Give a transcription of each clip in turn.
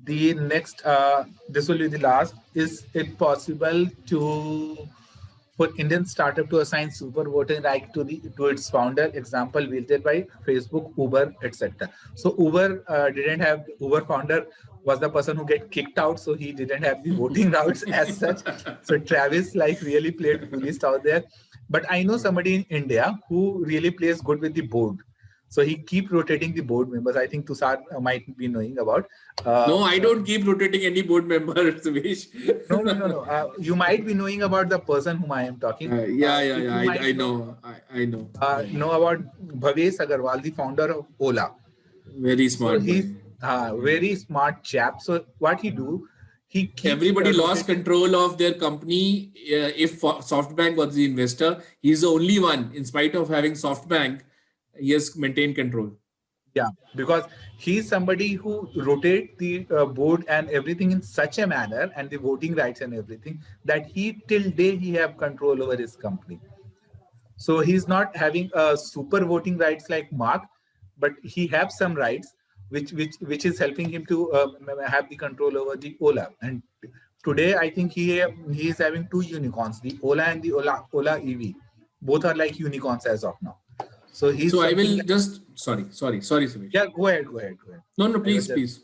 The next, this will be the last. Is it possible for Indian startup to assign super voting right to its founder? Example wielded by Facebook, Uber, etc. So Uber didn't have Uber founder was the person who get kicked out, so he didn't have the voting rights as such. So Travis like really played foolish out there. But I know somebody in India who really plays good with the board. So he keep rotating the board members. I think Tushar might be knowing about. No, I don't keep rotating any board member, Sivesh. No. You might be knowing about the person whom I am talking. Yeah. I know. I know. Know about Bhavesh Agarwal, the founder of Ola. Very smart. So he's very smart chap. So what he do? He keeps everybody lost control of their company. If SoftBank was the investor, he's the only one, in spite of having SoftBank, he has maintained control. Yeah, because he's somebody who rotate the board and everything in such a manner, and the voting rights and everything, that he till day he have control over his company. So he's not having super voting rights like Mark, but he have some rights which is helping him to have the control over the Ola. And today I think he is having two unicorns, the Ola and the Ola EV. Both are like unicorns as of now. So he's. So I will just sorry, Sivesh. Yeah, go ahead. No, please.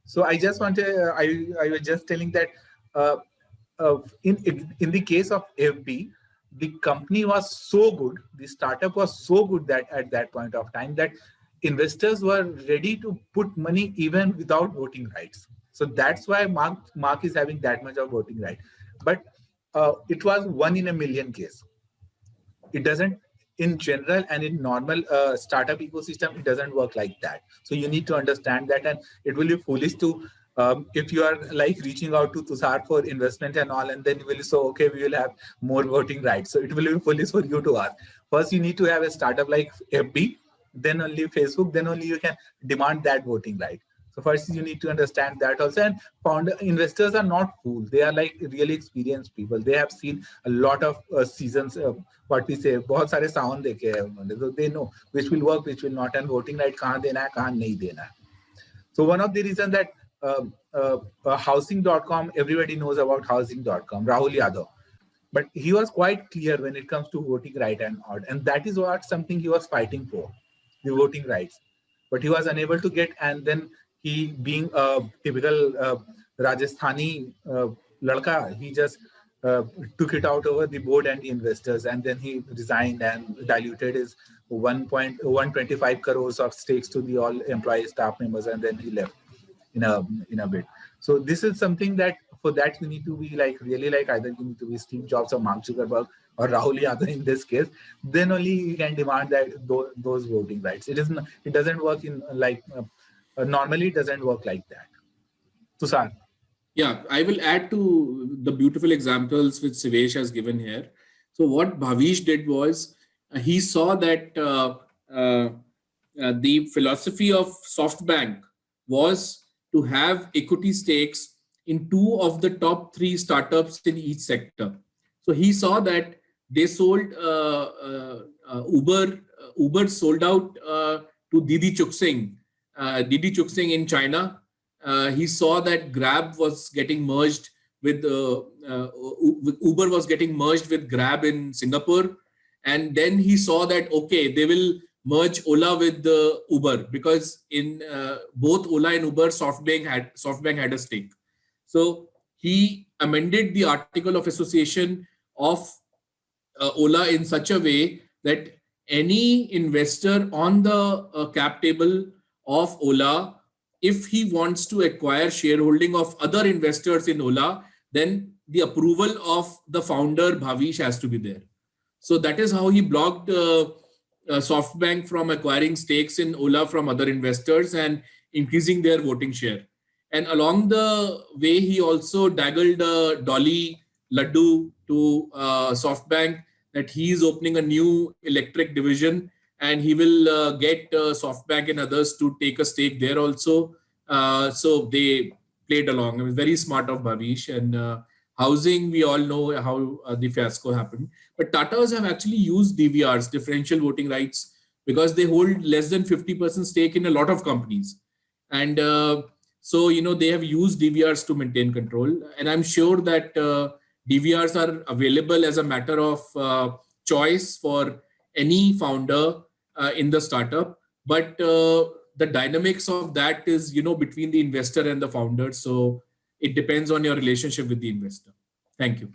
So I just wanted. I was just telling that in the case of FB, the company was so good, the startup was so good that at that point of time that investors were ready to put money even without voting rights. So that's why Mark is having that much of voting right. But it was 1 in a million case. It doesn't. In general and in normal startup ecosystem, it doesn't work like that. So you need to understand that, and it will be foolish to, if you are like reaching out to Tushar for investment and all, and then you will say, okay, we will have more voting rights. So it will be foolish for you to ask. First, you need to have a startup like FB, then only Facebook, then only you can demand that voting right. So first you need to understand that also. And investors are not fools. They are like really experienced people. They have seen a lot of seasons. What we say, बहुत सारे सावन देखे हैं उन्होंने. So they know which will work, which will not, and voting right कहाँ देना है, कहाँ नहीं देना है. So one of the reasons that housing.com, everybody knows about housing.com, Rahul Yadav. But he was quite clear when it comes to voting right and odd. And that is what something he was fighting for, the voting rights. But he was unable to get, and then he, being a typical Rajasthani ladka, he just took it out over the board and the investors, and then he resigned and diluted his 1.125 crores of stakes to the all employee staff members, and then he left in a bit. So this is something that for that you need to be like really like either you need to be Steve Jobs or Mark Zuckerberg or Rahul Yadav in this case. Then only you can demand that those voting rights. It doesn't work in like. Normally, it doesn't work like that. Tushar. Yeah, I will add to the beautiful examples which Sivesh has given here. So what Bhavish did was he saw that the philosophy of SoftBank was to have equity stakes in 2 of the top 3 startups in each sector. So he saw that they sold Uber sold out to Didi Chuxing in China. He saw that Grab was getting merged with Uber was getting merged with Grab in Singapore, and then he saw that okay, they will merge Ola with Uber, because in both Ola and Uber, SoftBank had a stake. So he amended the article of association of Ola in such a way that any investor on the cap table of Ola, if he wants to acquire shareholding of other investors in Ola, then the approval of the founder Bhavish has to be there. So that is how he blocked SoftBank from acquiring stakes in Ola from other investors and increasing their voting share. And along the way, he also daggled Dolly Laddu to SoftBank that he is opening a new electric division, and he will get SoftBank and others to take a stake there also. So they played along. It was very smart of Bhavish. And housing, we all know how the fiasco happened. But Tatas have actually used DVRs, differential voting rights, because they hold less than 50% stake in a lot of companies. And So, they have used DVRs to maintain control. And I'm sure that DVRs are available as a matter of choice for any founder in the startup. But the dynamics of that is, between the investor and the founder. So it depends on your relationship with the investor. Thank you.